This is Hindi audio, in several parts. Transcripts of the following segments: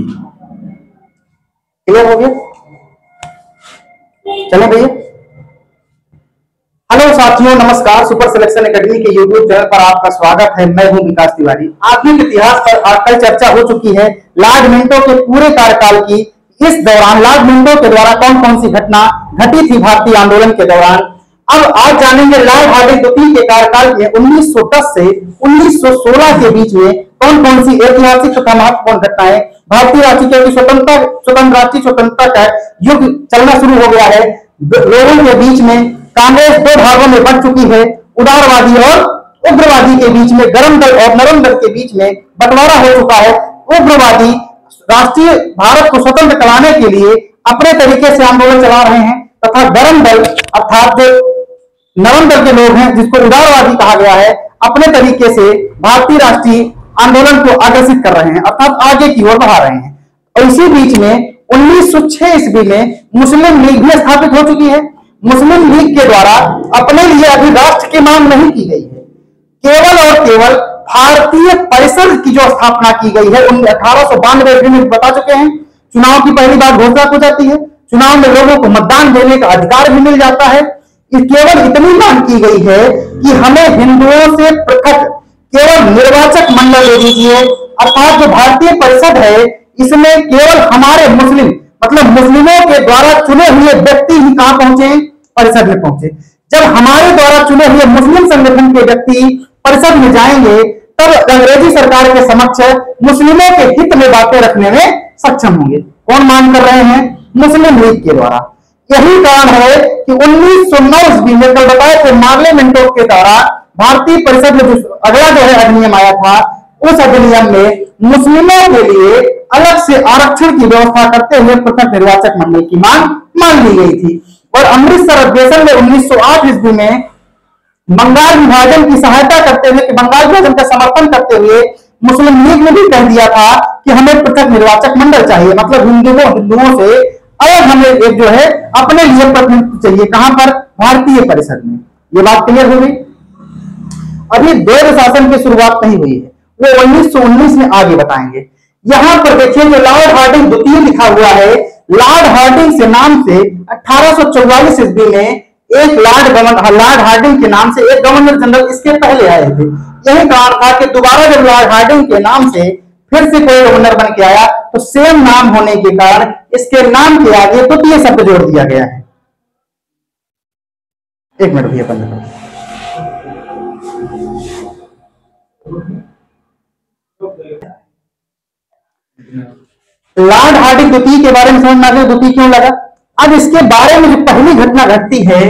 क्लियर हो गया? चलो भैया। हेलो साथियों, नमस्कार। सुपर सिलेक्शन एकेडमी के यूट्यूब चैनल पर आपका स्वागत है। मैं हूं विकास तिवारी। आधुनिक इतिहास पर कल चर्चा हो चुकी है लॉर्ड मिंटो के पूरे कार्यकाल की। इस दौरान लॉर्ड मिंटो के द्वारा कौन कौन सी घटना घटी थी भारतीय आंदोलन के दौरान। अब आज जानेंगे लॉर्ड हार्डिंग द्वितीय के कार्यकाल में 1910 से 1916 के बीच में कौन कौन सी ऐतिहासिक तथा महत्वपूर्ण घटनाएं भारतीय राष्ट्रीय की स्वतंत्रता का युग चलना शुरू हो गया है। लोगों के बीच में कांग्रेस दो भागों में बंट चुकी है। उदारवादी और उग्रवादी के बीच में, गरम दल और नरम दल के बीच में बंटवारा हो चुका है। उग्रवादी राष्ट्रीय भारत को स्वतंत्र कराने के लिए अपने तरीके से आंदोलन चला रहे हैं तथा गरम दल अर्थात जो नरम दल के लोग हैं, जिसको उदारवादी कहा गया है, अपने तरीके से भारतीय राष्ट्रीय आंदोलन को आकर्षित कर रहे हैं अर्थात आगे की ओर बढ़ा रहे हैं। और इसी बीच में 1906 ईस्वी में मुस्लिम लीग भी स्थापित हो चुकी है। मुस्लिम लीग के द्वारा अपने लिए अभी राष्ट्र की मांग नहीं की गई है, केवल और केवल भारतीय परिषद की जो स्थापना की गई है 1892 में बता चुके हैं। चुनाव की पहली बार घोषणा हो जाती है, चुनाव में लोगों को मतदान देने का अधिकार भी मिल जाता है। केवल इतनी मांग की गई है कि हमें हिंदुओं से पृथक केवल निर्वाचक मंडल दे दीजिए, अर्थात जो भारतीय परिषद है इसमें केवल हमारे मुस्लिम मतलब मुस्लिमों के द्वारा चुने हुए व्यक्ति ही कहां पहुंचे, परिषद में पहुंचे। जब हमारे द्वारा चुने हुए मुस्लिम संगठन के व्यक्ति परिषद में जाएंगे तब अंग्रेजी सरकार के समक्ष मुस्लिमों के हित में बातें रखने में सक्षम होंगे। कौन मांग कर रहे हैं? मुस्लिम लीग के द्वारा। यही कारण है कि 1909 ईस्वी में कल बताए थे मार्ले मिंटो के द्वारा भारतीय परिषद में जो अगला जो है अधिनियम आया था, उस अधिनियम में मुस्लिमों के लिए अलग से आरक्षण की व्यवस्था करते हुए पृथक निर्वाचक मंडल की मांग ली गई थी। और अमृतसर अधिवेशन में 1908 ईस्वी में बंगाल विभाजन की सहायता करते हुए, बंगाल विभाजन का समर्थन करते हुए मुस्लिम लीग ने भी कह दिया था कि हमें पृथक निर्वाचक मंडल चाहिए, मतलब हिंदुओं से अलग हमें एक जो है अपने लिए प्रतिनिधित्व चाहिए। कहां पर? भारतीय परिषद में। ये बात क्लियर हो गई। अभी द्वैध शासन की शुरुआत नहीं हुई है, वो 1919 में आगे बताएंगे। यहां पर देखिए जो लॉर्ड हार्डिंग द्वितीय लिखा हुआ है, लॉर्ड हार्डिंग से नाम से 1844 ईस्वी में एक लॉर्ड हार्डिंग के नाम से एक गवर्नर जनरल इसके पहले आए थे। यही कारण था कि दोबारा जब लॉर्ड हार्डिंग के नाम से फिर से कोई गवर्नर बन के आया तो सेम नाम होने के कारण इसके नाम के आगे द्वितीय शब्द जोड़ दिया गया है। एक मिनट भैया बंद करो। लॉर्ड हार्डिंग द्वितीय के बारे में समझ में आ गया, द्वितीय क्यों लगा। अब इसके बारे में जो पहली घटना घटती है,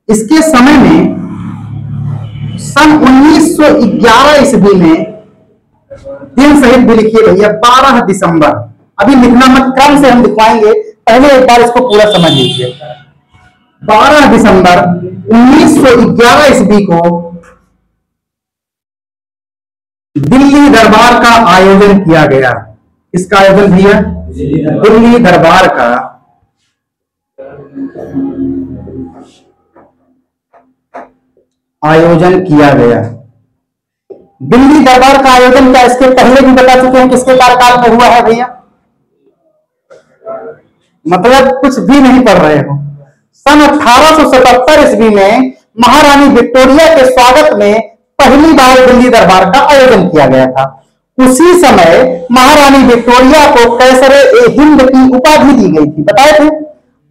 इसके समय में सन 1911 ईस्वी में दिन सहित भी लिखिए भैया, 12 दिसंबर। अभी लिखना मत, क्रम से हम दिखवाएंगे, पहले एक बार इसको पूरा समझ लीजिए। 12 दिसंबर 1911 ईस्वी को दिल्ली दरबार का आयोजन किया गया। किसका आयोजन भैया? दिल्ली दरबार का आयोजन किया गया। दिल्ली दरबार का आयोजन क्या इसके पहले भी बता चुके हैं किसके कार्यकाल में हुआ है भैया? मतलब कुछ भी नहीं पढ़ रहे हो। सन 1877 ईस्वी में महारानी विक्टोरिया के स्वागत में पहली बार दिल्ली दरबार का आयोजन किया गया था। उसी समय महारानी विक्टोरिया को कैसरे ए हिंद की उपाधि दी गई थी, बताए थे।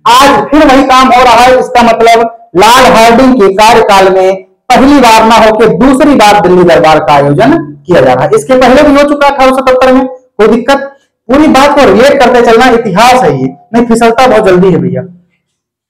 आज फिर वही काम हो रहा है। इसका मतलब लॉर्ड हार्डिंग के कार्यकाल में पहली बार ना होकर दूसरी बार दिल्ली दरबार का आयोजन किया जा रहा है। इसके पहले भी हो चुका 1877 में, कोई दिक्कत। पूरी बात को रिलेट करते चलना, इतिहास है ये, नहीं फिसलता बहुत जल्दी है भैया।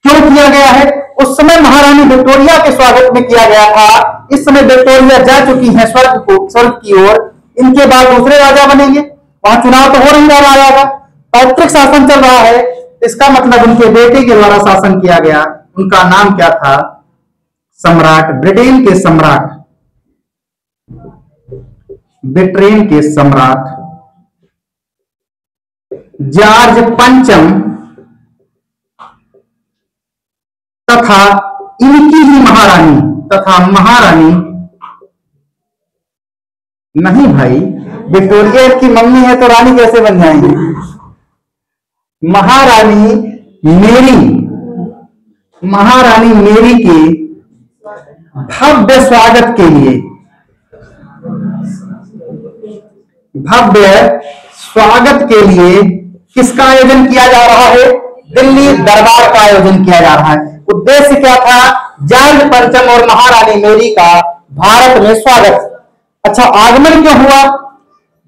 क्यों किया गया है? उस समय महारानी विक्टोरिया के स्वागत में किया गया था। इस समय विक्टोरिया जा चुकी है स्वर्ग की ओर। इनके बाद दूसरे राजा बनेंगे, वहां चुनाव तो हो नहीं रहा है, पैतृक शासन चल रहा है। इसका मतलब उनके बेटे के द्वारा शासन किया गया। उनका नाम क्या था? सम्राट, ब्रिटेन के सम्राट, ब्रिटेन के सम्राट जॉर्ज पंचम तथा इनकी ही महारानी नहीं भाई, विक्टोरिया की मम्मी है तो रानी कैसे बन जाएंगी? महारानी मेरी, महारानी मेरी के भव्य स्वागत के लिए, भव्य स्वागत के लिए किसका आयोजन किया जा रहा है? दिल्ली दरबार का आयोजन किया जा रहा है। उद्देश्य क्या था? जॉर्ज पंचम और महारानी मेरी का भारत में स्वागत। अच्छा, आगमन क्यों हुआ?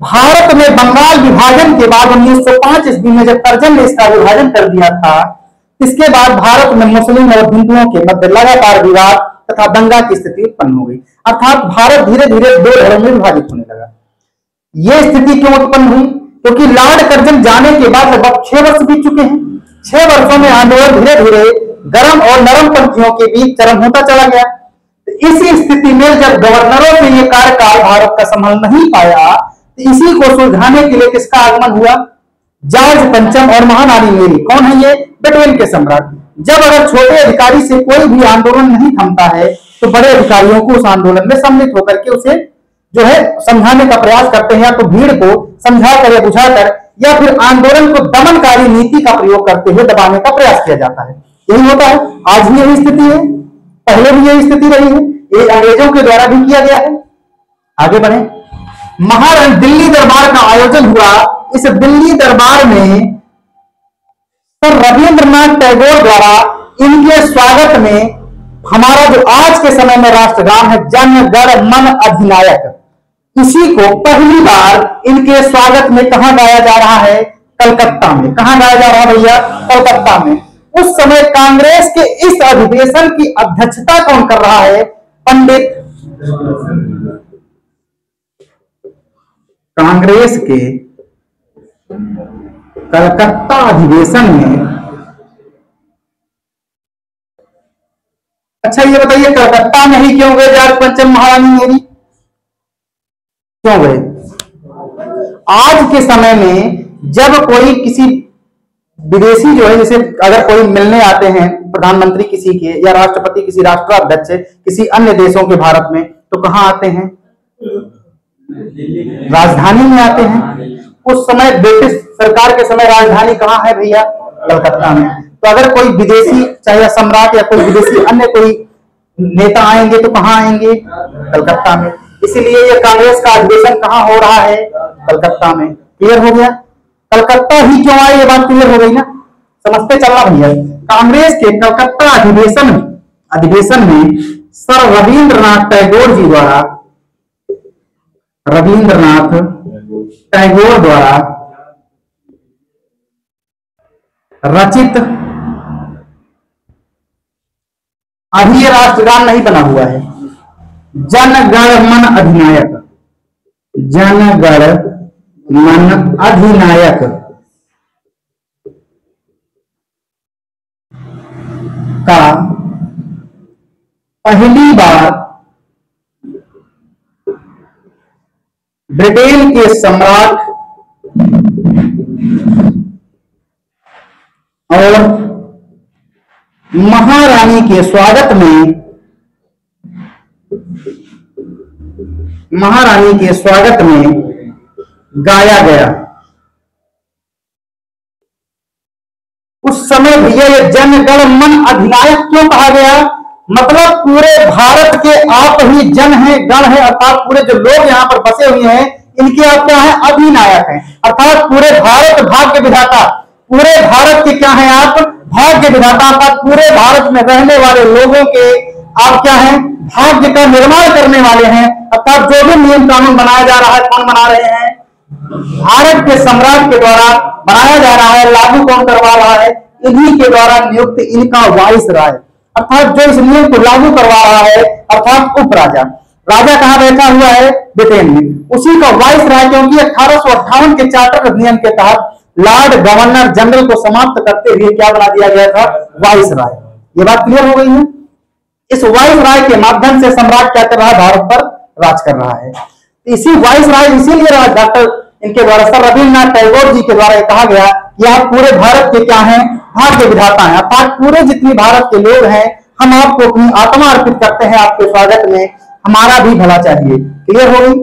भारत में बंगाल विभाजन के बाद 1905 ईस्वी में जब कर्जन ने इसका विभाजन कर दिया था, इसके बाद भारत में मुस्लिम और हिंदुओं के मध्य लगातार विवाद तथा दंगा की स्थिति उत्पन्न हो गई, अर्थात भारत धीरे धीरे दो धर्मों में विभाजित होने लगा। यह स्थिति क्यों उत्पन्न हुई? क्योंकि लॉर्ड कर्जन जाने के बाद लगभग 6 वर्ष बीत चुके हैं। 6 वर्षों में आंदोलन धीरे धीरे गर्म और नरम पंथियों के बीच चरम होता चला गया। इसी स्थिति में जब गवर्नरों से यह कार्यकाल भारत का संभाल नहीं पाया, तो इसी को सुलझाने के लिए किसका आगमन हुआ? जॉर्ज पंचम और महारानी मेरी। कौन है ये? ब्रिटेन के सम्राट। जब अगर छोटे अधिकारी से कोई भी आंदोलन नहीं थमता है, तो बड़े अधिकारियों को उस आंदोलन में सम्मिलित होकर के उसे जो है समझाने का प्रयास करते हैं, या तो भीड़ को समझाकर या बुझाकर, या फिर आंदोलन को दमनकारी नीति का प्रयोग करते हुए दबाने का प्रयास किया जाता है। यही होता है, आज भी यही स्थिति है, पहले भी यही स्थिति रही है, ये अंग्रेजों के द्वारा भी किया गया है। आगे बढ़े। महारानी दिल्ली दरबार का आयोजन हुआ। इस दिल्ली दरबार में सर रविंद्रनाथ टैगोर द्वारा इनके स्वागत में हमारा जो आज के समय में राष्ट्रगान है, जन गण मन अधिनायक, इसी को पहली बार इनके स्वागत में कहां गाया जा रहा है? कलकत्ता में। कहां गाया जा रहा है भैया? कलकत्ता में। उस समय कांग्रेस के इस अधिवेशन की अध्यक्षता कौन कर रहा है? पंडित। कांग्रेस के कलकत्ता अधिवेशन में, अच्छा ये बताइए कलकत्ता में ही क्यों गए जॉर्ज पंचम महारानी मेरी? क्यों गए? आज के समय में जब कोई किसी विदेशी जो है, जैसे अगर कोई मिलने आते हैं प्रधानमंत्री किसी के, या राष्ट्रपति किसी राष्ट्राध्यक्ष किसी अन्य देशों के भारत में, तो कहां आते हैं? राजधानी में आते हैं। उस समय ब्रिटिश सरकार के समय राजधानी कहां है भैया? कलकत्ता में। तो अगर कोई विदेशी, चाहे सम्राट या कोई विदेशी अन्य कोई नेता आएंगे तो कहां आएंगे? कलकत्ता में। इसीलिए ये कांग्रेस का अधिवेशन कहां हो रहा है? कलकत्ता में। क्लियर हो गया? कलकत्ता ही क्यों आए, ये बात क्लियर हो गई ना? समझते चलना भैया। कांग्रेस के कलकत्ता अधिवेशन में सर रविंद्रनाथ टैगोर जी द्वारा, रविंद्रनाथ टैगोर द्वारा रचित, अभी ये राष्ट्रगान नहीं बना हुआ है, जन गण मन अधिनायक, जन गण मन अधिनायक का पहली बार ब्रिटेन के सम्राट और महारानी के स्वागत में, महारानी के स्वागत में गाया गया। उस समय भैया ये जन गण मन अधिनायक क्यों कहा गया? मतलब पूरे भारत के आप ही जन हैं, गण हैं, अर्थात पूरे जो लोग यहाँ पर बसे हुए हैं इनके आप क्या है? अधिनायक हैं। अर्थात पूरे भारत भाग्य विधाता, पूरे भारत के क्या हैं आप? भाग्य विधाता। अर्थात पूरे भारत में रहने वाले लोगों के आप क्या हैं? भाग्य का निर्माण करने वाले हैं। अर्थात जो भी नियम कानून बनाया जा रहा है, कौन बना रहे हैं? भारत के सम्राट के द्वारा बनाया जा रहा है। लागू कौन करवा रहा है? इन्हीं के द्वारा नियुक्त इनका वाइस राय, अर्थात जो इस नियम को लागू करवा रहा है, अर्थात उपराजा। राजा कहां बैठा हुआ है? ब्रिटेन में। उसी का वाइस राय, क्योंकि 1858 के चार्टर अधिनियम के तहत लॉर्ड गवर्नर जनरल को समाप्त करते हुए क्या बना दिया गया था? वाइस राय। ये बात क्लियर हो गई है? इस वाइस राय के माध्यम से सम्राट क्या कर रहा है? भारत पर राज कर रहा है। इसी वाइस राय, इसीलिए डॉक्टर इनके द्वारा सर रविंद्रनाथ टैगोर जी के द्वारा कहा गया कि आप पूरे भारत के क्या हैं? भाग्य विधाता हैं। अर्थात पूरे जितने भारत के लोग हैं, हम आपको अपनी आत्मा अर्पित करते हैं आपके स्वागत में, हमारा भी भला चाहिए। क्लियर हो गई?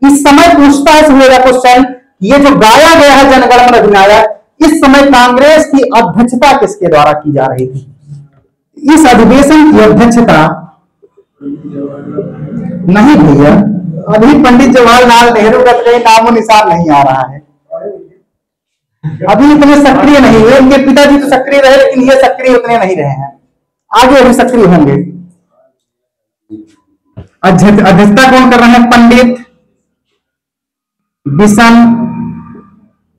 इस समय पूछता है हुएगा क्वेश्चन, ये जो गाया गया है जनगण मन अधिनायक, इस समय कांग्रेस की अध्यक्षता किसके द्वारा की जा रही थी? इस अधिवेशन की अध्यक्षता नहीं भैया, अभी पंडित जवाहरलाल नेहरू का कहीं नामो निशान नहीं आ रहा है, अभी इतने सक्रिय नहीं हुए। उनके पिताजी तो सक्रिय रहे, लेकिन ये सक्रिय उतने नहीं रहे हैं, आगे अभी सक्रिय होंगे। अध्यक्षता कौन कर रहे हैं? पंडित बिशन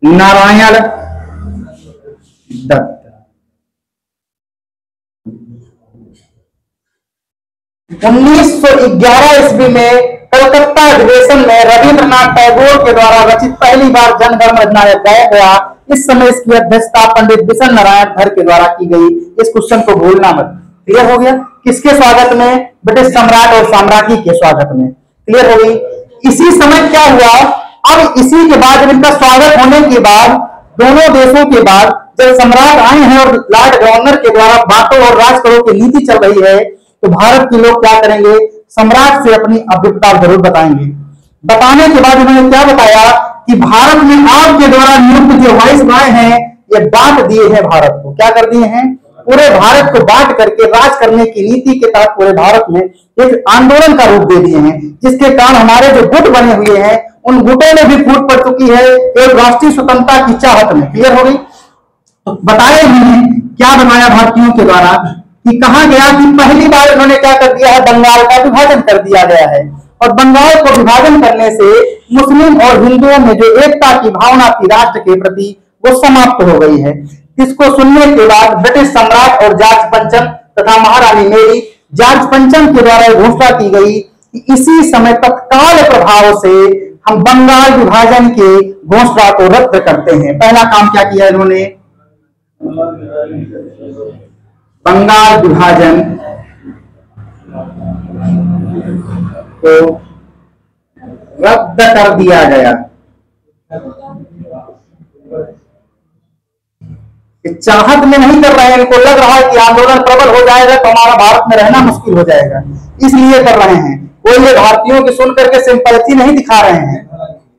नारायण दत्त। 1911 ईस्वी में कलकत्ता अधिवेशन में रविंद्रनाथ टैगोर के द्वारा रचित पहली बार जनगण मन अधिनायक गाया गया। इस समय इसकी अध्यक्षता पंडित बिशन नारायण धर के द्वारा की गई। इस क्वेश्चन को भूलना मत। क्लियर हो गया? किसके स्वागत में? ब्रिटिश सम्राट और साम्राज्ञी के स्वागत में। क्लियर हो गई? इसी समय क्या हुआ, अब इसी के बाद इनका स्वागत होने के बाद दोनों देशों के बाद जब सम्राट आए हैं और लॉर्ड गवर्नर के द्वारा बांटो और राज करो की नीति चल रही है, तो भारत के लोग क्या करेंगे? सम्राट से अपनी अभिप्राय जरूर बताएंगे। बताने के बाद उन्होंने क्या बताया कि भारत में आपके द्वारा नियुक्त जो वाइसराय हैं, ये बांट दिए हैं भारत को। क्या कर दिए हैं? पूरे भारत को बांट करके राज करने की नीति के तहत पूरे भारत में एक आंदोलन का रूप दे दिए हैं, जिसके कारण हमारे जो गुट बने हुए हैं उन गुटों में भी फूट पड़ चुकी है एक राष्ट्रीय स्वतंत्रता की चाहत में। क्लियर हो गई? तो बताए हमने क्या बनाया भारतीयों के द्वारा कि कहा गया कि पहली बार उन्होंने क्या कर दिया है? बंगाल का विभाजन कर दिया गया है, और बंगाल को विभाजन करने से मुस्लिम और हिंदुओं में जो एकता की भावना थी राष्ट्र के प्रति, वो समाप्त हो गई है। इसको सुनने के बाद ब्रिटिश सम्राट और जॉर्ज पंचम तथा महारानी मेरी, जॉर्ज पंचम के द्वारा घोषणा की गई कि इसी समय तत्काल प्रभाव से हम बंगाल विभाजन के घोषणा को रद्द करते हैं। पहला काम क्या किया इन्होंने? बंगाल विभाजन को रद्द कर दिया गया। चाहत में नहीं कर रहे हैं, इनको लग रहा है कि आंदोलन प्रबल हो जाएगा तो हमारा भारत में रहना मुश्किल हो जाएगा, इसलिए कर रहे हैं। कोई ये भारतीयों की सुन करके सिंपैथी नहीं दिखा रहे हैं,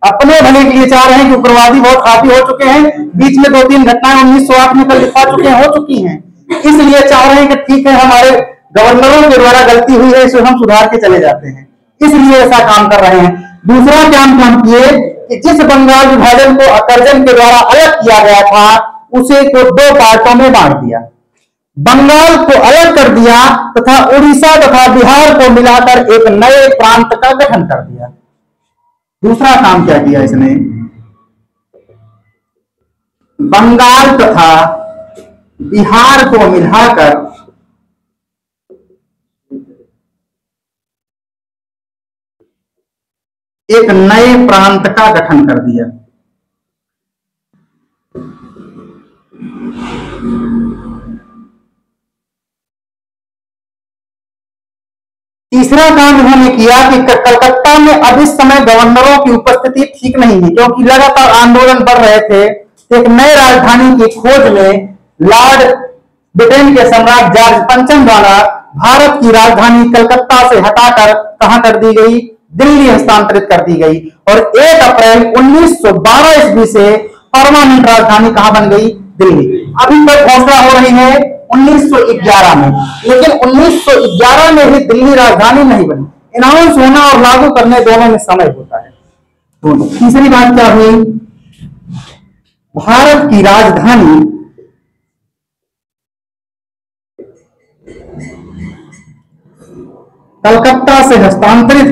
अपने भले के लिए चाह रहे हैं कि उग्रवादी बहुत हावी हो चुके हैं। बीच में 2-3 घटनाएं 1908 में कल दिखा चुके हैं, हो चुकी हैं, इसलिए चाह रहे हैं कि ठीक है हमारे गवर्नरों के द्वारा गलती हुई है, इसे हम सुधार के चले जाते हैं, इसलिए ऐसा काम कर रहे हैं। दूसरा काम किए कि जिस बंगाल विभाजन को अकर्जन के द्वारा अलग किया गया था, उसे को 2 पार्टों में बांट दिया। बंगाल को अलग कर दिया तथा उड़ीसा तथा बिहार को मिलाकर एक नए प्रांत का गठन कर दिया। दूसरा काम क्या किया इसने? बंगाल तथा बिहार को मिलाकर एक नए प्रांत का गठन कर दिया। तीसरा काम उन्होंने किया कि कलकत्ता में अब इस समय गवर्नरों की उपस्थिति ठीक नहीं है, क्योंकि लगातार आंदोलन बढ़ रहे थे। एक नए राजधानी की खोज में लॉर्ड ब्रिटेन के सम्राट जॉर्ज पंचम द्वारा भारत की राजधानी कलकत्ता से हटाकर कहां कर दी गई? दिल्ली हस्तांतरित कर दी गई, और 1 अप्रैल 1912 ईस्वी से परमानेंट राजधानी कहां बन गई? दिल्ली। अभी तक घोषणा हो रही है 1911 में, लेकिन 1911 में ही दिल्ली राजधानी नहीं बनी। अनाउंस होना और लागू करने दोनों में समय होता है। तीसरी बात क्या हुई? भारत की राजधानी कलकत्ता से हस्तांतरित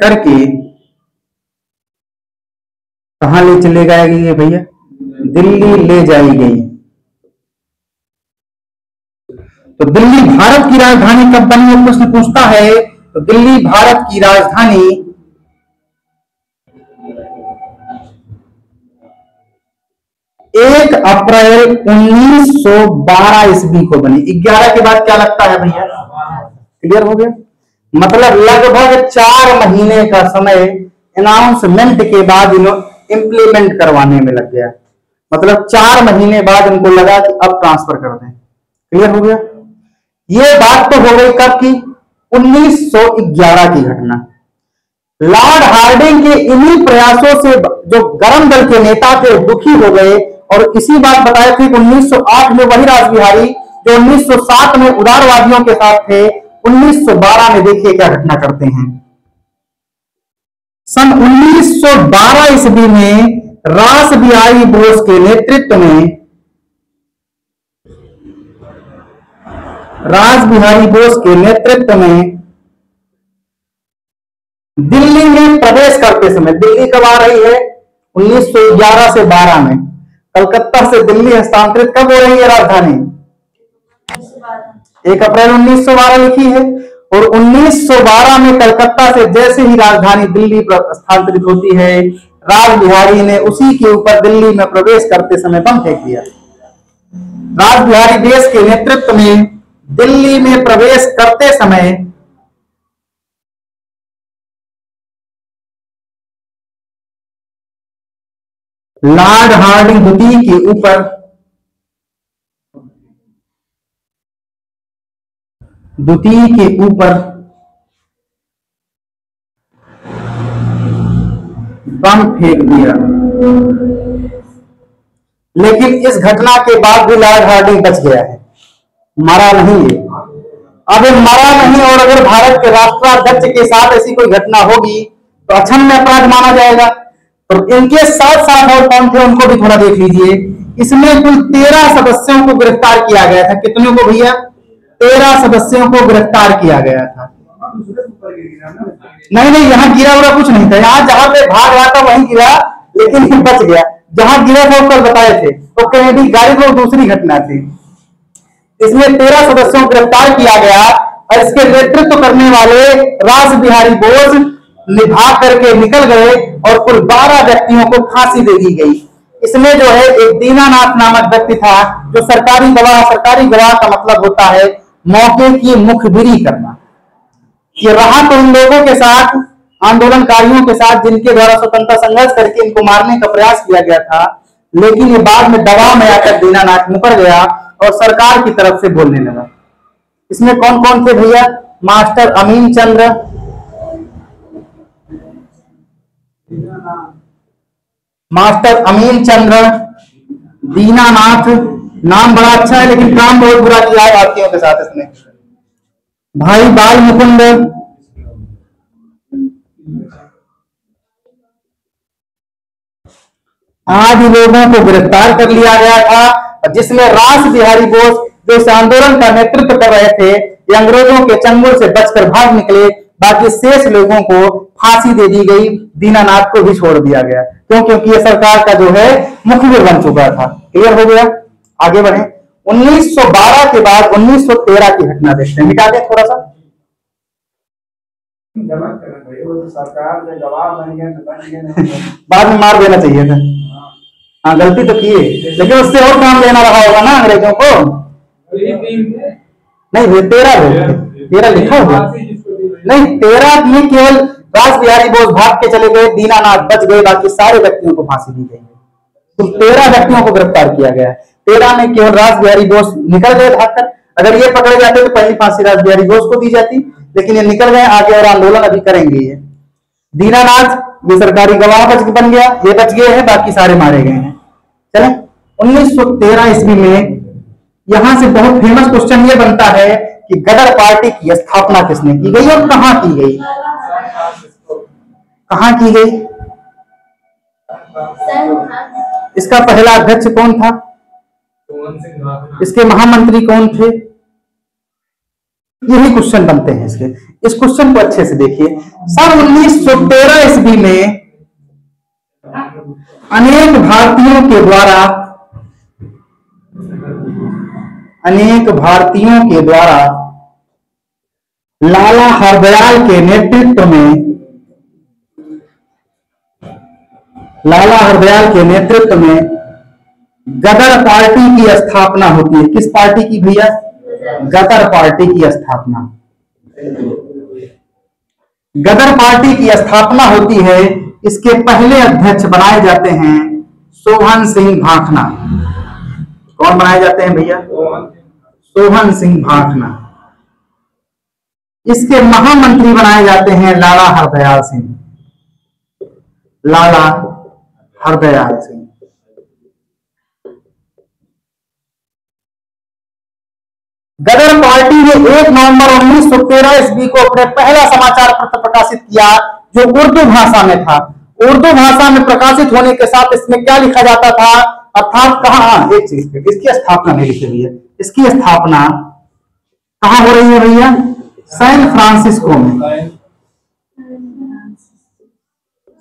करके कहां ले चले गए भैया? दिल्ली ले जाई गई। तो दिल्ली भारत की राजधानी कब बनी? प्रश्न पूछता है। तो दिल्ली भारत की राजधानी 1 अप्रैल 1912 ईस्वी को बनी। 11 के बाद क्या लगता है भैया? क्लियर हो गया? मतलब लगभग 4 महीने का समय अनाउंसमेंट के बाद इंप्लीमेंट करवाने में लग गया। मतलब 4 महीने बाद इनको लगा कि अब ट्रांसफर कर दें। क्लियर हो गया? ये बात तो हो गई कब की? 1911 की घटना। लॉर्ड हार्डिंग के इन्हीं प्रयासों से जो गरम दल के नेता थे दुखी हो गए और इसी बात बताए थे कि 1908 में वही रासबिहारी जो 1907 में उदारवादियों के साथ थे, 1912 में देखिए क्या घटना करते हैं। सन 1912 ईस्वी में रासबिहारी बोस के नेतृत्व में दिल्ली में प्रवेश करते समय, दिल्ली कब आ रही है? 1911 से 12 में। कलकत्ता से दिल्ली हस्तांतरित कब हो रही है राजधानी? 1 अप्रैल 1912 लिखी है। और 1912 में कलकत्ता से जैसे ही राजधानी दिल्ली पर स्थानांतरित होती है, रासबिहारी ने उसी के ऊपर दिल्ली में प्रवेश करते समय बम फेंक दिया। रासबिहारी देश के नेतृत्व में दिल्ली में प्रवेश करते समय लॉर्ड हार्डिंग द्वितीय के ऊपर बम फेंक दिया। लेकिन इस घटना के बाद भी लॉर्ड हार्डिंग बच गया है, मरा नहीं है। अब मरा नहीं, और अगर भारत के राष्ट्राध्यक्ष के साथ ऐसी कोई घटना होगी तो अक्षम्य अपराध माना जाएगा। तो इनके साथ साथ और कौन थे उनको भी थोड़ा देख लीजिए। इसमें कुल 13 सदस्यों को गिरफ्तार किया गया था। कितने को भैया? 13 सदस्यों को गिरफ्तार किया गया था। नहीं, यहाँ गिरा हुआ कुछ नहीं था। यहाँ जहां पे भाग रहा था वहीं गिरा, लेकिन बच गया। जहां गिरा था वो कल बताए थे, वो कैनेडी गाड़ी को दूसरी घटना थी। इसमें 13 सदस्यों को गिरफ्तार किया गया और इसके नेतृत्व करने वाले रासबिहारी बोस भाग करके निकल गए और कुल 12 व्यक्तियों को फांसी दे दी गई। इसमें जो है एक दीनानाथ नामक व्यक्ति था जो सरकारी गवाह का मतलब होता है मौके की मुखबिरी करना। ये रहा तो उन लोगों के साथ, आंदोलनकारियों के साथ जिनके द्वारा स्वतंत्रता संघर्ष करके इनको मारने का प्रयास किया गया था, लेकिन ये बाद में दबाव में आकर दीनानाथ मुकर गया और सरकार की तरफ से बोलने लगा। इसमें कौन कौन थे भैया? मास्टर अमीन चंद्र, दीनानाथ, नाम बड़ा अच्छा है लेकिन काम बहुत बुरा किया है भारतीयों के साथ इसने। भाई बाल मुकुंद, आदि लोगों को गिरफ्तार कर लिया गया था, जिसमें रासबिहारी बोस जो इस आंदोलन का नेतृत्व कर रहे थे, ये अंग्रेजों के चंगुल से बचकर भाग निकले। बाकी शेष लोगों को फांसी दे दी गई, दीनानाथ को भी छोड़ दिया गया। क्यों? क्योंकि ये सरकार का जो है मुखबिर बन चुका था। क्लियर हो गया? आगे बढ़े। 1912 के बाद 1913 की घटना देखते हैं। मिटा दे थोड़ा सा। सरकार ने जवाब बाद में मार देना चाहिए था। हाँ, गलती तो की, लेकिन उससे और काम लेना रहा होगा ना अंग्रेजों को। नहीं, 13 लिखा होगा। नहीं, 13 में केवल रासबिहारी बोस भाग के चले गए, दीनानाथ बच गए, बाकी सारे व्यक्तियों को फांसी दी गई। तो 13 व्यक्तियों को गिरफ्तार किया गया। 13 में केवल रासबिहारी बोस निकल गए भागकर। अगर ये पकड़े जाते तो पहली फांसी रासबिहारी बोस को दी जाती, लेकिन ये निकल गए आगे और आंदोलन अभी करेंगे। ये दीनानाथ ये सरकारी गवाह बन गया, ये बच गए हैं, बाकी सारे मारे गए हैं। चले 1913 ईस्वी में यहां से बहुत फेमस क्वेश्चन ये बनता है कि गदर पार्टी की स्थापना किसने की गई और कहां की गई? कहां की गई? इसका पहला अध्यक्ष कौन था? इसके महामंत्री कौन थे? यही क्वेश्चन बनते हैं इसके। इस क्वेश्चन को अच्छे से देखिए। सन 1913 ईस्वी में अनेक भारतीयों के द्वारा लाला हरदयाल के नेतृत्व में गदर पार्टी की स्थापना होती है। किस पार्टी की भैया? गदर पार्टी की स्थापना। गदर पार्टी की स्थापना होती है। इसके पहले अध्यक्ष बनाए जाते हैं सोहन सिंह भाखना। कौन बनाए जाते हैं भैया? सोहन सिंह भाखना। इसके महामंत्री बनाए जाते हैं लाला हरदयाल सिंह। लाला हरदयाल सिंह। गदर पार्टी ने 1 नवंबर 1913 ईस्वी को अपने पहला समाचार पत्र प्रकाशित किया जो उर्दू भाषा में था। उर्दू भाषा में प्रकाशित होने के साथ इसमें क्या लिखा जाता था, अर्थात कहाँ, एक चीज पे इसकी स्थापना नहीं लिखी हुई है। इसकी स्थापना कहाँ हो रही है भैया, सैन फ्रांसिस्को में।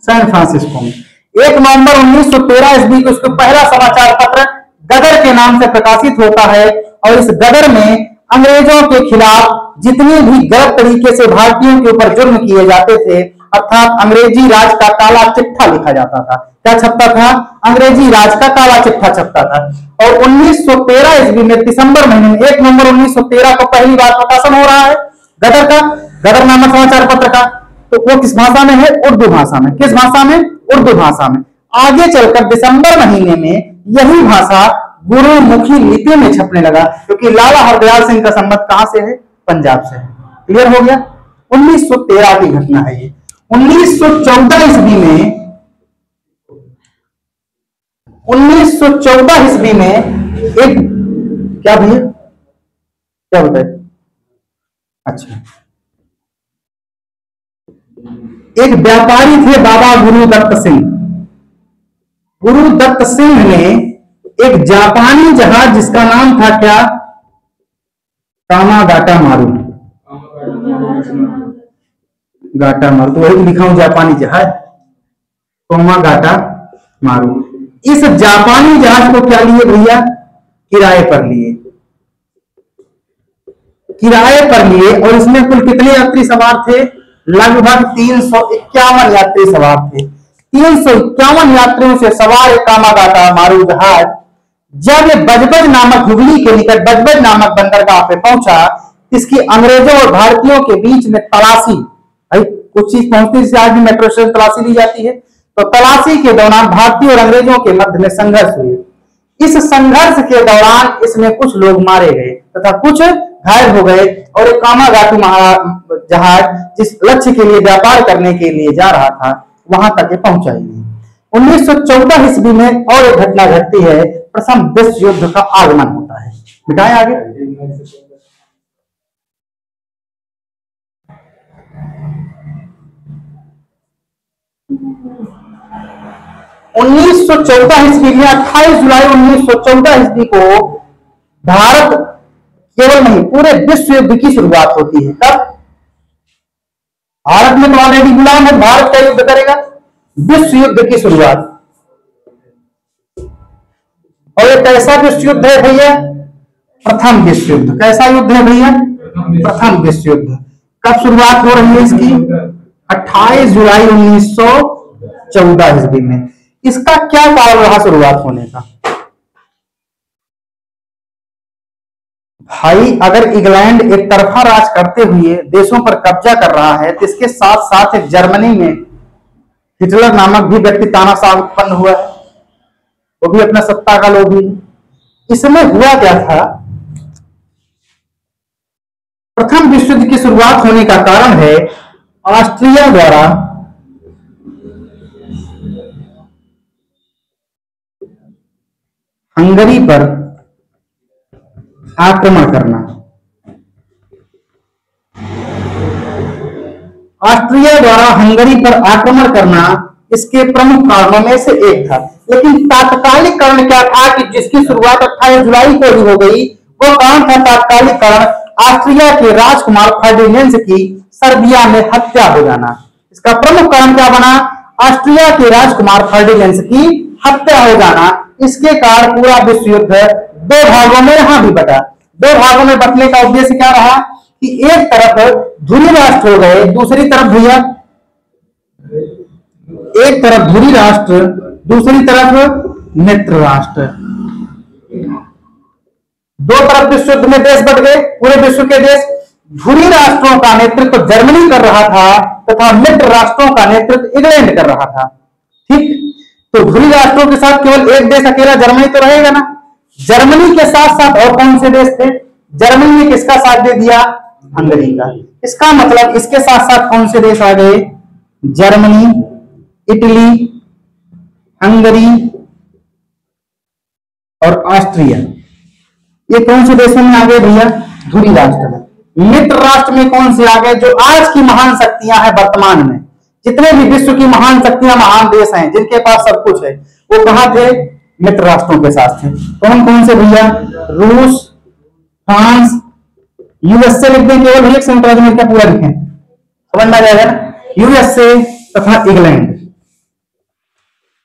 सैन फ्रांसिस्को में 1 नवंबर 1913 ईस्वी को इसका पहला समाचार पत्र गदर के नाम से प्रकाशित होता है। और इस गदर में अंग्रेजों के खिलाफ जितनी भी गलत तरीके से भारतीयों के ऊपर जुर्म किए जाते थे, अर्थात अंग्रेजी राज का काला चिट्ठा लिखा जाता था। क्या छपता था, अंग्रेजी राज का काला चिट्ठा छपता था। और 1913 ईस्वी में दिसंबर महीने में 1 नवंबर 1913 को पहली बार प्रकाशन हो रहा है गदर का, गदर नामक समाचार पत्र का। तो वो किस भाषा में है, उर्दू भाषा में। किस भाषा में, उर्दू भाषा में। आगे चलकर दिसंबर महीने में यही भाषा गुरुमुखी लिपि में छपने लगा, क्योंकि लाला हरदयाल सिंह का संबंध कहां से है, पंजाब से है। क्लियर हो गया। 1913 की घटना है ये। 1914 ईस्वी में 1914 ईस्वी में एक, क्या भैया क्या बताए, अच्छा, एक व्यापारी थे बाबा गुरुदत्त सिंह। गुरुदत्त सिंह ने एक जापानी जहाज जिसका नाम था क्या, कामागाटा मारू। गाटा मारू, तो वही लिखा हूं जापानी जहाज, कामागाटा मारू। इस जापानी जहाज को क्या लिए भैया, किराए पर लिए। किराए पर लिए और इसमें कुल कितने यात्री सवार थे, लगभग 351 यात्री सवार थे। 351 यात्रियों से सवार एक कामागाटा मारू जहाज जब बजबज नामक हुगली के निकट बजबज नामक बंदरगाह पे पहुंचा, इसकी अंग्रेजों और भारतीयों के बीच में तलाशी, भाई कुछ चीज पहुंचती है आज भी मेट्रो स्टेशन तलाशी ली जाती है, तो तलाशी के दौरान भारतीय और अंग्रेजों के मध्य में संघर्ष हुई। इस संघर्ष के दौरान इसमें कुछ लोग मारे गए तथा कुछ घायल हो गए और एक कामागाटू जहाज जिस लक्ष्य के लिए व्यापार करने के लिए जा रहा था वहां तक पहुंचा ही नहीं। 1914 ईस्वी में और एक घटना घटती है, प्रथम विश्व युद्ध का आगमन होता है। मिटाएं आगे। 1914 ईस्वी में 28 जुलाई 1914 ईस्वी को भारत केवल नहीं पूरे विश्व युद्ध की शुरुआत होती है। कब, भारत में तो ऑलरेडी गुलाम है, भारत का युद्ध करेगा, विश्व युद्ध की शुरुआत। और ये कैसा विश्व युद्ध है भैया, प्रथम विश्व युद्ध। कैसा युद्ध है भैया, प्रथम विश्व युद्ध। कब शुरुआत हो रही है इसकी, 28 जुलाई 1914 ईस्वी में। इसका क्या कारण रहा शुरुआत होने का, भाई अगर इंग्लैंड एक तरफा राज करते हुए देशों पर कब्जा कर रहा है तो इसके साथ साथ एक जर्मनी में हिटलर नामक भी व्यक्ति तानाशाह उत्पन्न हुआ है, वो भी अपना सत्ता का लोभी। इसमें हुआ क्या था, प्रथम विश्व युद्ध की शुरुआत होने का कारण है ऑस्ट्रिया द्वारा हंगरी पर आक्रमण करना। ऑस्ट्रिया द्वारा हंगरी पर आक्रमण करना इसके प्रमुख कारणों में से एक था। लेकिन तात्कालिक कारण क्या था कि जिसकी शुरुआत 28 जुलाई को ही हो गई, वो कारण था तात्कालिक कारण ऑस्ट्रिया के राजकुमार फर्डिनेंड की सर्बिया में हत्या हो जाना। इसका प्रमुख कारण क्या बना, ऑस्ट्रिया के राजकुमार फर्डिनेंड की हत्या हो जाना। इसके कारण पूरा विश्व युद्ध दो भागों में यहां भी बटा। दो भागों में बटने का उद्देश्य क्या रहा कि एक तरफ धुरी राष्ट्र हो गए, दूसरी तरफ भैया एक तरफ धुरी राष्ट्र, दूसरी तरफ मित्र राष्ट्र। दो तरफ विश्व युद्ध में देश बट गए, पूरे विश्व के देश। धुरी राष्ट्रों का नेतृत्व जर्मनी कर रहा था तथा मित्र राष्ट्रों का नेतृत्व इंग्लैंड कर रहा था। ठीक, तो धुरी राष्ट्रों के साथ केवल एक देश अकेला जर्मनी तो रहेगा ना। जर्मनी के साथ साथ और कौन से देश थे, जर्मनी ने किसका साथ दे दिया, हंगरी का। इसका मतलब इसके साथ साथ कौन से देश आ गए? जर्मनी, इटली, हंगरी और ऑस्ट्रिया। ये कौन से देशों में आ गए भैया? धुरी राष्ट्र में। मित्र राष्ट्र में कौन से आ गए? जो आज की महान शक्तियां हैं वर्तमान में, जितने भी विश्व की महान शक्तियां, महान देश हैं, जिनके पास सब कुछ है, वो कहां थे? मित्र राष्ट्रों के साथ थे। कौन कौन से भैया? रूस, फ्रांस, यूएसए लिख दें, केवल एक संयुक्त राज्य अमेरिका पूरा लिखें, समझना जाएगा ना। यूएसए तथा इंग्लैंड,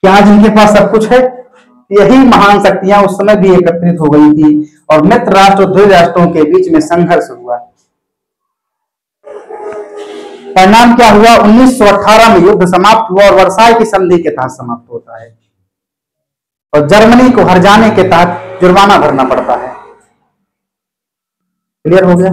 क्या आज इनके पास सब कुछ है? यही महान शक्तियां उस समय भी एकत्रित हो गई थी और मित्र राष्ट्र और ध्रुव राष्ट्रों के बीच में संघर्ष हुआ। परिणाम क्या हुआ? 1918 में युद्ध समाप्त हुआ और वर्साई की संधि के तहत समाप्त होता है और जर्मनी को हर जाने के तहत जुर्माना भरना पड़ता है। क्लियर हो गया?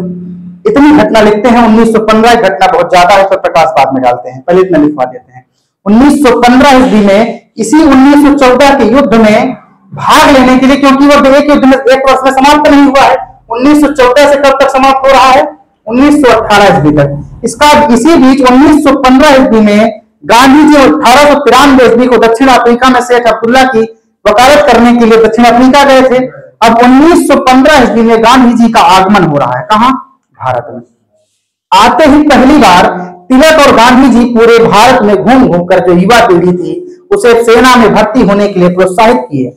इतनी घटना लिखते हैं। 1915 की घटना बहुत ज्यादा है, तो प्रकाश बाद में डालते हैं, पहले इतना लिखवा देते हैं। 1915 ईस्वी में इसी 1914 के युद्ध में भाग लेने के लिए, क्योंकि वो एक युद्ध में एक वर्ष में समाप्त नहीं हुआ है, 1914 से कब तक समाप्त हो रहा है? 1918 ईस्वी तक। इसका इसी बीच 1915 ईस्वी में गांधी जी 1893 ईस्वी को दक्षिण अफ्रीका में शेख अब्दुल्ला की वकालत करने के लिए दक्षिण अफ्रीका गए थे। अब 1915 ईस्वी में गांधी जी का आगमन हो रहा है। कहां? भारत में। आते ही पहली बार तिलक और गांधी जी पूरे भारत में घूम घूम कर जो युवा पीढ़ी थी उसे सेना में भर्ती होने के लिए प्रोत्साहित किए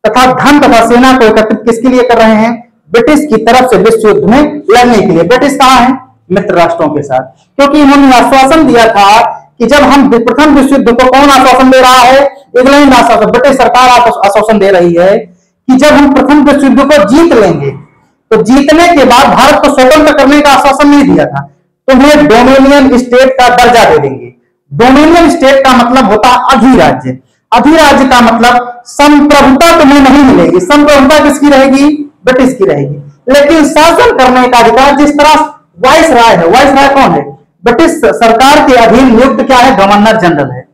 तथा धन तथा सेना को एकत्रित किसके लिए कर रहे हैं? ब्रिटिश की तरफ से विश्व युद्ध में लड़ने के लिए। ब्रिटिश कहां है? मित्र राष्ट्रों के साथ, क्योंकि इन्होंने आश्वासन दिया था कि जब हम प्रथम विश्व युद्ध को, कौन आश्वासन दे रहा है? इंग्लैंड आश्वासन, ब्रिटिश सरकार आश्वासन दे रही है कि जब हम प्रथम विश्व युद्ध को जीत लेंगे तो जीतने के बाद भारत को स्वतंत्र करने का आश्वासन नहीं दिया था, तुम्हें डोमिनियन स्टेट का दर्जा दे देंगे। डोमिनियन स्टेट का मतलब होता है अधिराज्य। अधिराज्य का मतलब संप्रभुता तुम्हें नहीं मिलेगी। संप्रभुता किसकी रहेगी? ब्रिटिश की रहेगी। लेकिन शासन करने का अधिकार, जिस तरह वाइस राय है, वाइस राय कौन है? ब्रिटिश सरकार के अधीन नियुक्त क्या है? गवर्नर जनरल है।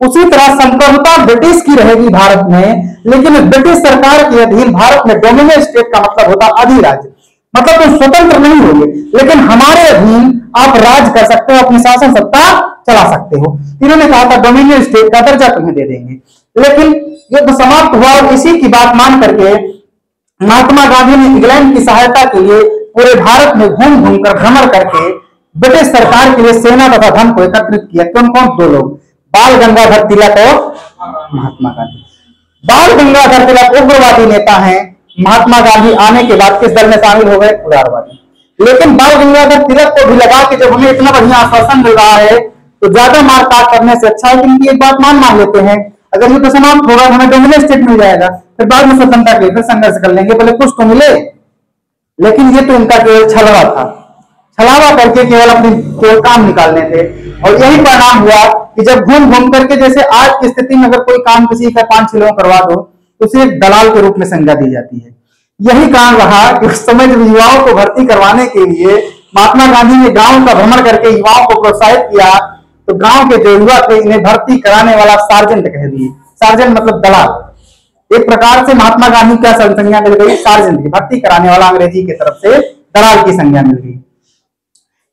उसी तरह संप्रभुता ब्रिटिश की रहेगी भारत में, लेकिन ब्रिटिश सरकार के अधीन भारत में डोमिनियन स्टेट का मतलब होता है अधिराज्य। मतलब तुम स्वतंत्र नहीं होगे, लेकिन हमारे अधीन आप राज कर सकते हो, अपनी शासन सत्ता चला सकते हो। इन्होंने कहा था डोमिनियन स्टेट का दर्जा तुम्हें दे देंगे। लेकिन युद्ध समाप्त हुआ और इसी की बात मान करके महात्मा गांधी ने इंग्लैंड की सहायता के लिए पूरे भारत में घूम घूम कर भ्रमण करके ब्रिटिश सरकार के लिए सेना तथा धन को एकत्रित किया। कौन कौन? दो लोग, बाल गंगाधर तिलक और महात्मा गांधी। बाल गंगाधर तिलक उग्रवादी नेता हैं। महात्मा गांधी आने के बाद किस दल में शामिल हो गए? उदारवादी। लेकिन बाल गंगाधर तिलक को भी लगा कि जब हमें इतना बढ़िया आश्वासन मिल रहा है तो ज्यादा मारकाट करने से अच्छा है कि इनकी एक बात मान लेते हैं, अगर युद्ध समाप्त होगा हमें डोमिनियन स्टेट मिल जाएगा, फिर बाद में स्वतंत्रता के लिए संघर्ष कर लेंगे, भले कुछ तो मिले। लेकिन ये तो इनका केवल छलवा था, छलावा करके केवल काम निकालने थे। और यही परिणाम हुआ कि जब घूम घूम करके, जैसे आज की स्थिति में अगर कोई काम किसी का 5-6 लोगों करवा दो तो उसे एक दलाल के रूप में संज्ञा दी जाती है। यही कारण रहा कि उस समय जब युवाओं को भर्ती करवाने के लिए महात्मा गांधी ने गांव का भ्रमण करके युवाओं को प्रोत्साहित किया, तो गांव के जो युवा थे इन्हें भर्ती कराने वाला सार्जेंट कह दिए। सार्जेंट मतलब दलाल। एक प्रकार से महात्मा गांधी क्या संज्ञा मिल गई? सार्जेंट की, भर्ती कराने वाला, अंग्रेजी की तरफ से दलाल की संज्ञा मिल गई।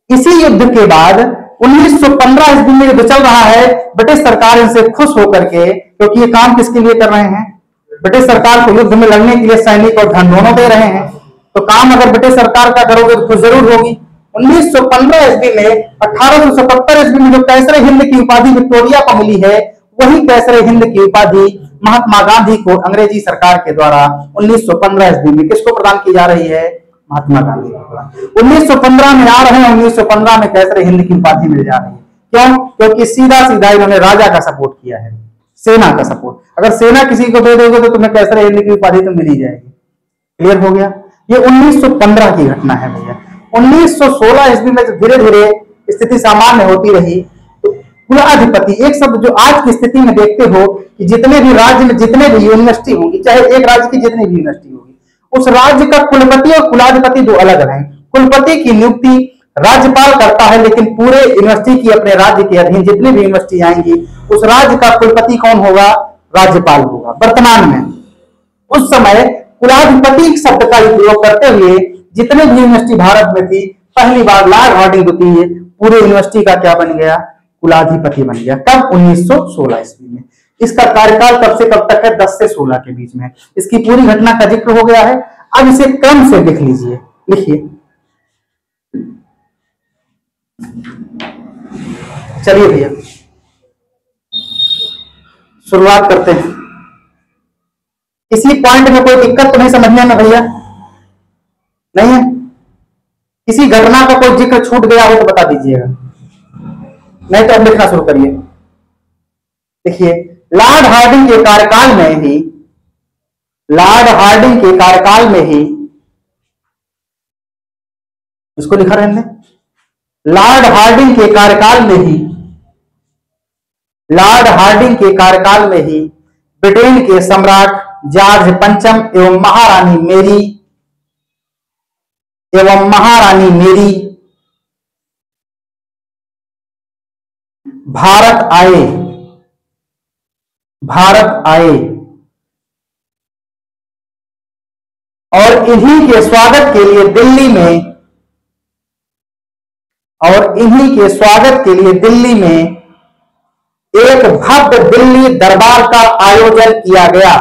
इसी युद्ध के बाद 1915 ईस्वी में युद्ध चल रहा है। ब्रिटिश सरकार इनसे खुश होकर के, क्योंकि ये काम किसके लिए कर रहे हैं? ब्रिटिश सरकार को युद्ध में लड़ने के लिए सैनिक और धन दोनों दे रहे हैं, तो काम अगर ब्रिटिश सरकार का करोगे तो जरूर होगी। 1915 ईस्वी में 1877 ईस्वी में जो कैसरे हिंद की उपाधि विक्टोरिया को मिली है, वही कैसरे हिंद की उपाधि महात्मा गांधी को अंग्रेजी सरकार के द्वारा 1915 ईस्वी में किसको प्रदान की जा रही है? महात्मा गांधी को। 1915 में आ रहे हैं, 1915 में कैसरे हिंद की उपाधि मिल जा रही है। क्यों? क्योंकि सीधा सीधा इन्होंने राजा का सपोर्ट किया है, सेना का सपोर्ट। अगर सेना किसी को दे दोगे तो तुम्हें कैसरे हिंद की उपाधि तो मिल ही जाएगी। क्लियर हो गया? ये 1915 की घटना है भैया। 1916 ईस्वी में धीरे धीरे स्थिति सामान्य होती रही, तो कुलाधिपति, एक शब्द जो आज की स्थिति में देखते हो कि जितने भी राज्य में जितने भी यूनिवर्सिटी होंगी, चाहे एक राज्य की जितनी भी यूनिवर्सिटी होगी, उस राज्य का कुलपति और कुलाधिपति दो अलग अलग हैं। कुलपति की नियुक्ति राज्यपाल करता है, लेकिन पूरे यूनिवर्सिटी की अपने राज्य के अधीन जितनी भी यूनिवर्सिटी आएंगी उस राज्य का कुलपति कौन होगा? राज्यपाल होगा। वर्तमान में उस समय कुलाधिपति शब्द का उपयोग करते हुए जितने भी यूनिवर्सिटी भारत में थी पहली बार लॉर्ड हार्डिंग द्वितीय पूरे यूनिवर्सिटी का क्या बन गया, कुलाधिपति बन गया। कब, 1916 ईस्वी में। इसका कार्यकाल कब से कब तक है, 10 से 16 के बीच में। इसकी पूरी घटना का जिक्र हो गया है। अब इसे क्रम से लिख लीजिए, लिखिए। चलिए भैया शुरुआत करते हैं। इसी पॉइंट में कोई दिक्कत तो नहीं समझने में भैया, नहीं है? किसी घटना का कोई जिक्र छूट गया हो तो बता दीजिएगा, नहीं तो अब लिखना शुरू करिए। देखिए, लॉर्ड हार्डिंग के कार्यकाल में ही, लॉर्ड हार्डिंग के कार्यकाल में ही, इसको लिखा रहने, लॉर्ड हार्डिंग के कार्यकाल में ही, लॉर्ड हार्डिंग के कार्यकाल में ही ब्रिटेन के सम्राट जॉर्ज पंचम एवं महारानी मेरी भारत आए और इन्हीं के स्वागत के लिए दिल्ली में एक भव्य दिल्ली दरबार का आयोजन किया गया।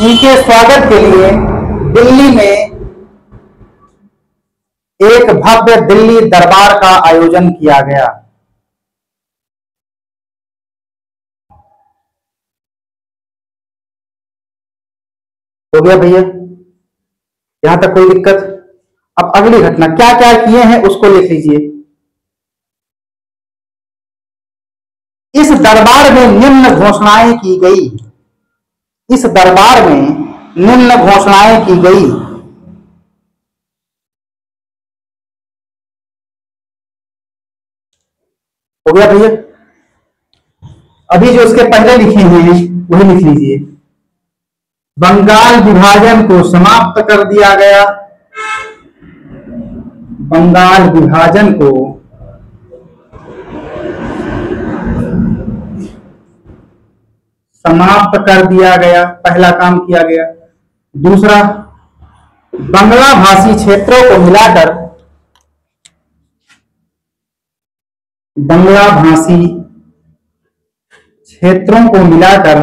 इनके स्वागत के लिए दिल्ली में एक भव्य दिल्ली दरबार का आयोजन किया गया। हो गया भैया, यहां तक कोई दिक्कत? अब अगली घटना क्या क्या किए हैं उसको लिख लीजिए। इस दरबार में निम्न घोषणाएं की गई, इस दरबार में निम्न घोषणाएं की गई। हो गया भैया? अभी जो इसके पहले लिखे हैं वही लिख लीजिए। बंगाल विभाजन को समाप्त कर दिया गया, बंगाल विभाजन को समाप्त कर दिया गया, पहला काम किया गया। दूसरा, बंगला भाषी क्षेत्रों को मिलाकर, बंगला भाषी क्षेत्रों को मिलाकर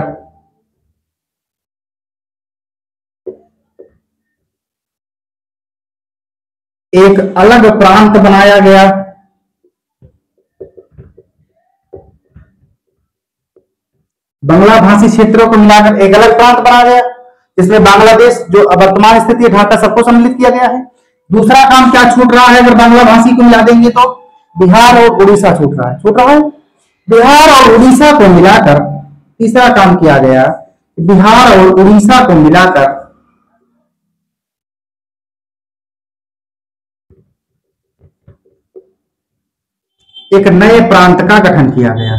एक अलग प्रांत बनाया गया। बंगला भाषी क्षेत्रों को मिलाकर एक अलग प्रांत बनाया गया, जिसमें बांग्लादेश जो वर्तमान स्थिति है ढाका सबको सम्मिलित किया गया है। दूसरा काम क्या छूट रहा है, अगर बांग्ला भाषी को मिला देंगे तो बिहार और उड़ीसा छूट रहा है, बिहार और उड़ीसा को मिलाकर। तीसरा काम किया गया, बिहार और उड़ीसा को मिलाकर एक नए प्रांत का गठन किया गया।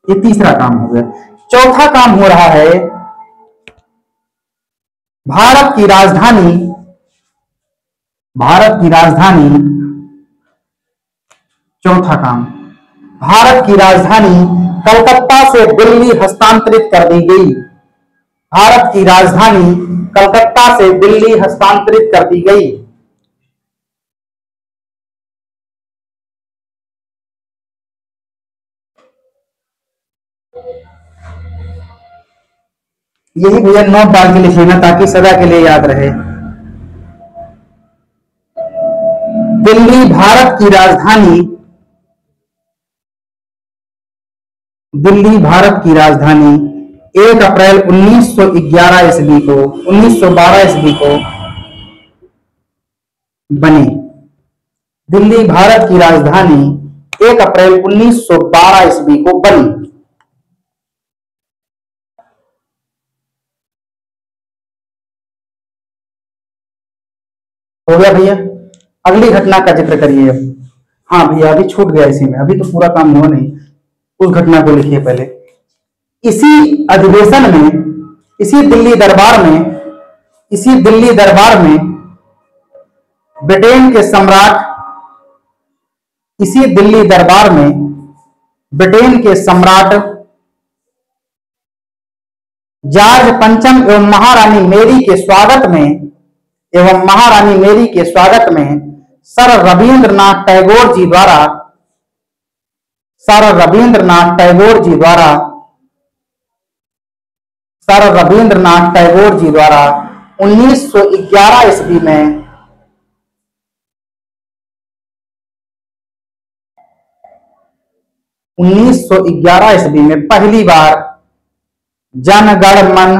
ये तीसरा काम हो गया। चौथा काम हो रहा है, भारत की राजधानी, चौथा काम, भारत की राजधानी कलकत्ता से दिल्ली हस्तांतरित कर दी गई। भारत की राजधानी कलकत्ता से दिल्ली हस्तांतरित कर दी गई। यही भैया नोट डाल के लिख लेना ताकि सदा के लिए याद रहे। दिल्ली भारत की राजधानी, दिल्ली भारत की राजधानी 1 अप्रैल 1911 ईस्वी को 1912 ईस्वी को बनी। दिल्ली भारत की राजधानी 1 अप्रैल 1912 ईस्वी को बनी। हो गया भैया? अगली घटना का जिक्र करिए। हाँ भैया, अभी छूट गया इसी में, अभी तो पूरा काम हुआ नहीं। उस घटना को लिखिए पहले। इसी अधिवेशन में, इसी दिल्ली दरबार में ब्रिटेन के सम्राट, इसी दिल्ली दरबार में ब्रिटेन के सम्राट जॉर्ज पंचम एवं महारानी मेरी के स्वागत में सर रविंद्रनाथ टैगोर जी द्वारा सर रविंद्रनाथ टैगोर जी द्वारा 1911 ईस्वी में 1911 ईस्वी में पहली बार जनगण मन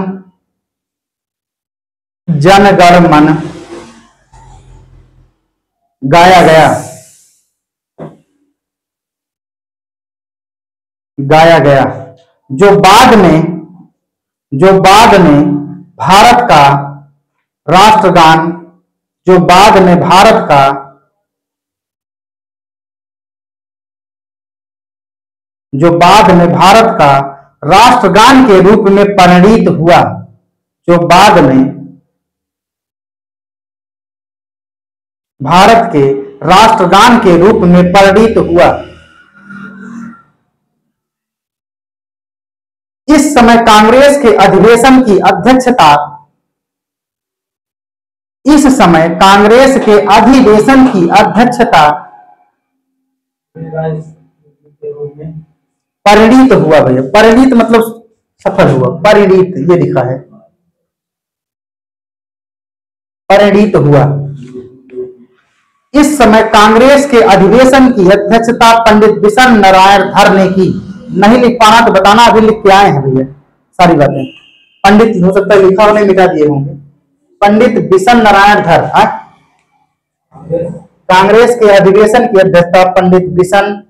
गाया गया जो बाद में भारत का राष्ट्रगान के रूप में परिणित हुआ। जो बाद में भारत के राष्ट्रगान के रूप में परिणित हुआ। इस समय कांग्रेस के अधिवेशन की अध्यक्षता परिणित हुआ। भैया परिणित मतलब सफल हुआ, परिणित ये लिखा है, परिणित हुआ। इस समय कांग्रेस के अधिवेशन की अध्यक्षता पंडित बिशन नारायण धर ने की। नहीं लिख पाना तो बताना, अभी लिख के आए हैं भैया सारी बातें। पंडित हो सकता है लिखा होने मिटा दिए होंगे। पंडित बिशन नारायण धर, कांग्रेस के अधिवेशन की अध्यक्षता पंडित बिशन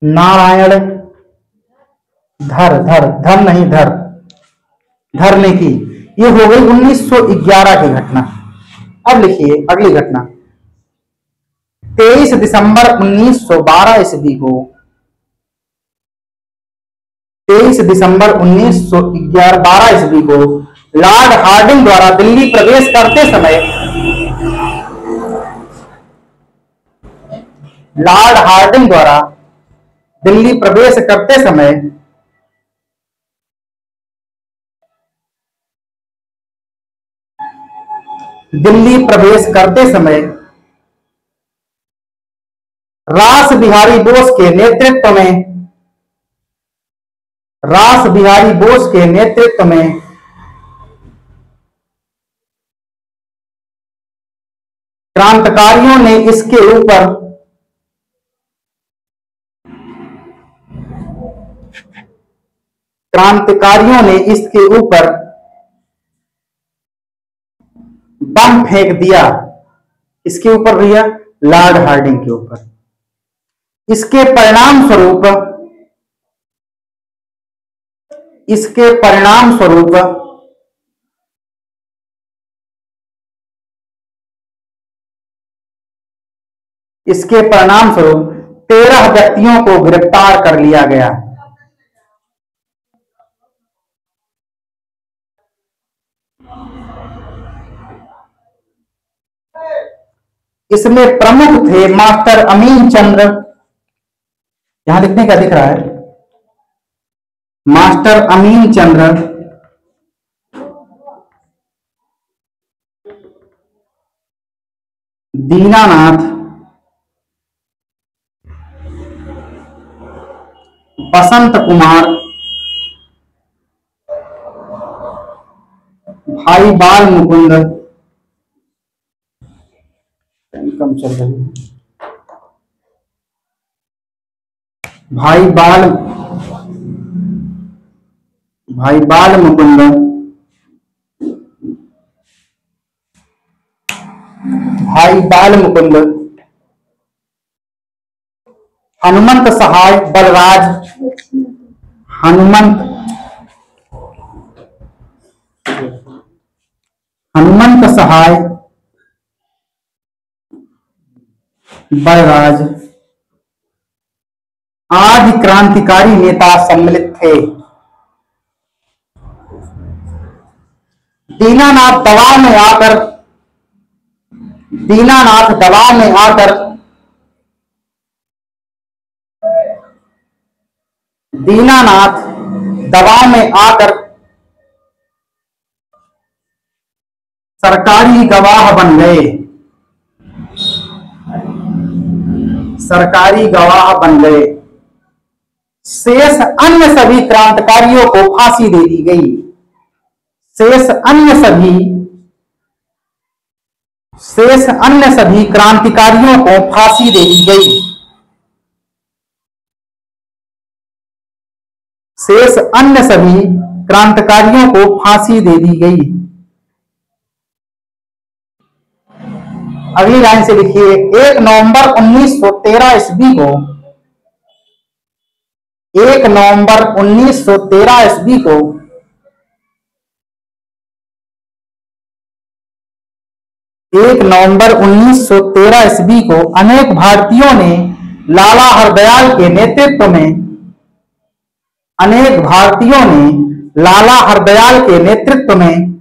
नारायण धर ने की। ये हो गई 1911 की घटना। अब लिखिए अगली घटना। 23 दिसंबर 1912 ईस्वी को 23 दिसंबर 1912 ईस्वी को लॉर्ड हार्डिंग द्वारा दिल्ली प्रवेश करते समय दिल्ली प्रवेश करते समय रास बिहारी बोस के नेतृत्व में क्रांतिकारियों ने इसके ऊपर बम फेंक दिया। इसके ऊपर भैया लॉर्ड हार्डिंग के ऊपर। इसके परिणाम स्वरूप इसके परिणाम स्वरूप 13 व्यक्तियों को गिरफ्तार कर लिया गया। इसमें प्रमुख थे मास्टर अमीन चंद्र, यहां लिखने का दिख रहा है, मास्टर अमीन चंद्र, दीनानाथ, बसंत कुमार, भाई बाल मुकुंद, कम चल रही है, भाई बाल मुकुंद, हनुमंत सहाय बलराज, हनुमंत सहाय बलराज आदि क्रांतिकारी नेता सम्मिलित थे। दीनानाथ दबाव में आकर दबाव में आकर सरकारी गवाह बन गए, सरकारी गवाह बन गए। शेष अन्य सभी क्रांतिकारियों को फांसी दे दी गई, शेष अन्य सभी क्रांतिकारियों को फांसी दे दी गई, शेष अन्य सभी क्रांतिकारियों को फांसी दे दी गई। अगली लाइन से लिखिए, 1 नवंबर 1913 ईस्वी को 1 नवंबर 1913 ईस्वी को एक नवंबर 1913 ईस्वी को अनेक भारतीयों ने लाला हरदयाल के नेतृत्व में अनेक भारतीयों ने लाला हरदयाल के नेतृत्व में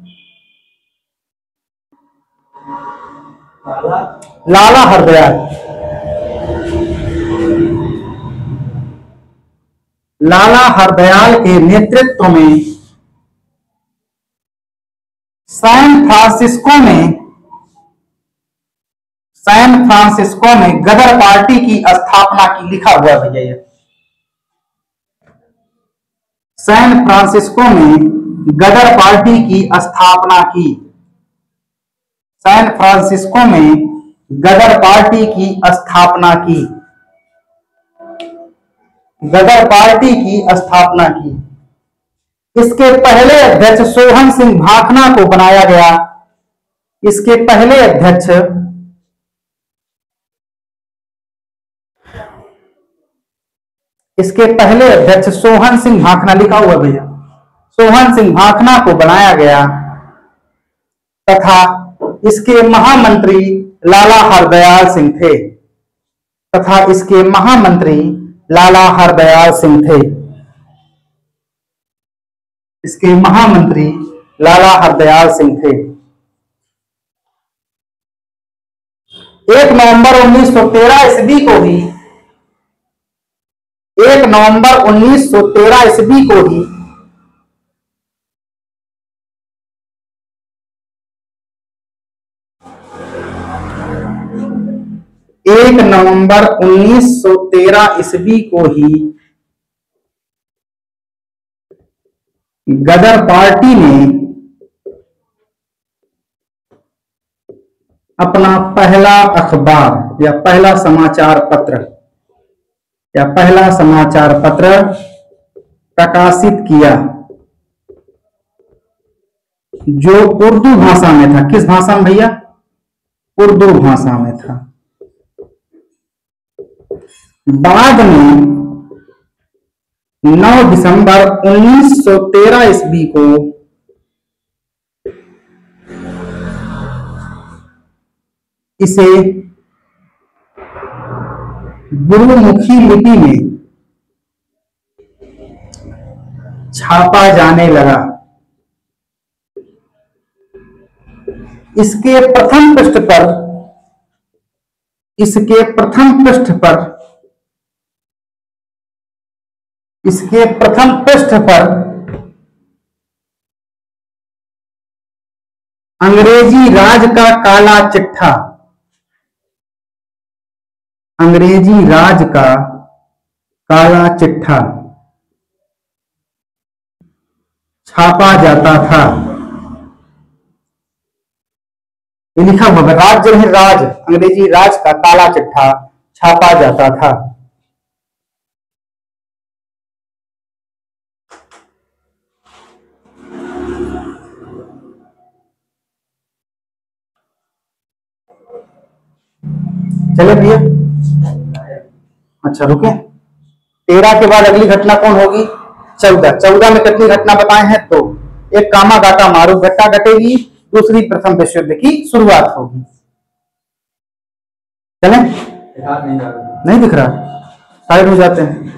लाला हरदयाल के नेतृत्व में सैन फ्रांसिस्को में गदर पार्टी की स्थापना की। लिखा हुआ भैया ये सैन फ्रांसिस्को में गदर पार्टी की स्थापना की, सैन फ्रांसिस्को में गदर पार्टी की स्थापना की, गदर पार्टी की स्थापना की। इसके पहले अध्यक्ष सोहन सिंह भाखना को बनाया गया, इसके पहले अध्यक्ष सोहन सिंह भाखना, लिखा हुआ भैया, सोहन सिंह भाखना को बनाया गया तथा इसके महामंत्री लाला हरदयाल सिंह थे, तथा इसके महामंत्री लाला हरदयाल सिंह थे, इसके महामंत्री लाला हरदयाल सिंह थे। 1 नवंबर 1913 ईस्वी को ही 1 नवंबर 1913 ईस्वी को ही 1 नवंबर 1913 ईस्वी को ही गदर पार्टी ने अपना पहला अखबार या पहला समाचार पत्र प्रकाशित किया, जो उर्दू भाषा में था। किस भाषा में भैया? उर्दू भाषा में था। बाद में 9 दिसंबर 1913 ईस्वी को इसे गुरुमुखी लिपि में छापा जाने लगा। इसके प्रथम पृष्ठ पर अंग्रेजी राज का काला चिट्ठा, अंग्रेजी राज का काला चिट्ठा छापा जाता था। ये लिखा होगा, राज जो है राज, अंग्रेजी राज का काला चिट्ठा छापा जाता था। चले भैया, अच्छा रुके। 13 के बाद अगली घटना कौन होगी? 14 में कितनी घटना बताए हैं? तो एक कामागाटा मारूफ घटना घटेगी, दूसरी प्रथम विश्व युद्ध की शुरुआत होगी। चले, नहीं दिख रहा, साइड हो जाते हैं।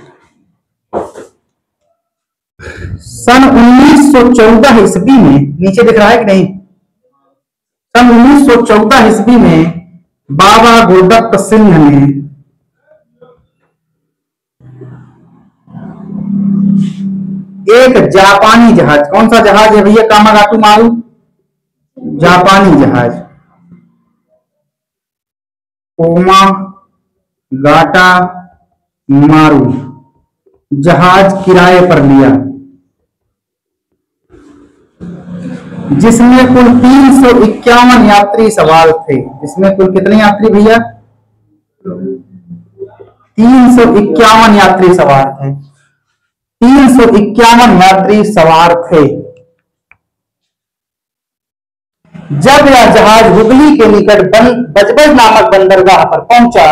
सन 1914 ईस्वी में, नीचे दिख रहा है कि नहीं? सन 1914 ईस्वी में बाबा गुरदत्त सिंह ने एक जापानी जहाज, कौन सा जहाज है भैया कामागाटू मारू? जापानी जहाज कोमागाटा मारू जहाज किराए पर लिया, जिसमें कुल 351 यात्री सवार थे। इसमें कुल कितने यात्री भैया? 351 यात्री सवार थे। 351 यात्री सवार थे। जब यह जहाज हुगली के निकट बजबज नामक बंदरगाह पर पहुंचा,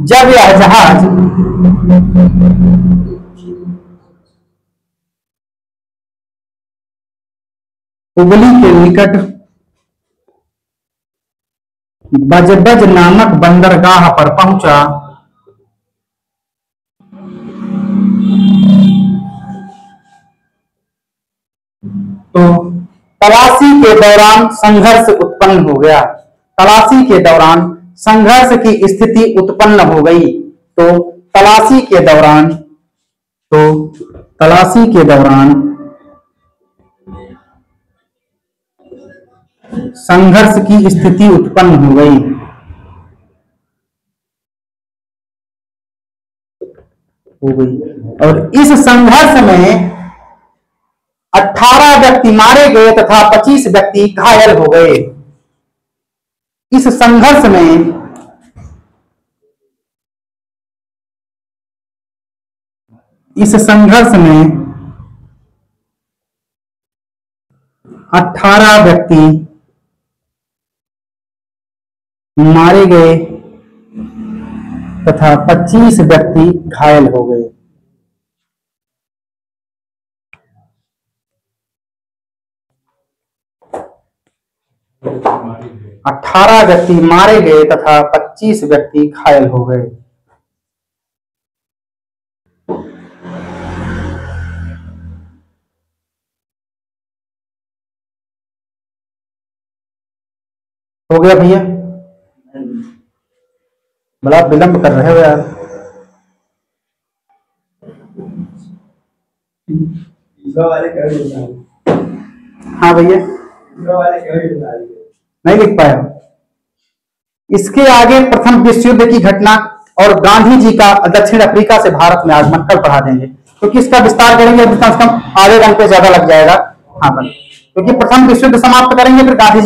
जब यह जहाज हुगली के निकट बजबज नामक बंदरगाह पर पहुंचा, तो तलाशी के दौरान संघर्ष उत्पन्न हो गया। तलाशी के दौरान संघर्ष की स्थिति उत्पन्न हो गई। तो तलाशी के दौरान संघर्ष की स्थिति उत्पन्न हो गई। और इस संघर्ष में 18 व्यक्ति मारे गए तथा 25 व्यक्ति घायल हो गए। इस संघर्ष में 18 व्यक्ति मारे गए तथा 25 व्यक्ति घायल हो गए। 18 व्यक्ति मारे गए तथा 25 व्यक्ति घायल हो गए। हो गया भैया? बड़ा विलंब कर रहे हो यार। हाँ भैया, नहीं लिख पाया। इसके आगे प्रथम विश्व युद्ध की घटना और गांधी जी का दक्षिण अफ्रीका से भारत में आगमन कल पढ़ा देंगे, क्योंकि इसका विस्तार करेंगे कम से कम आधे घंटे ज्यादा लग जाएगा। हाँ, क्योंकि प्रथम विश्व युद्ध समाप्त करेंगे, फिर गांधी जी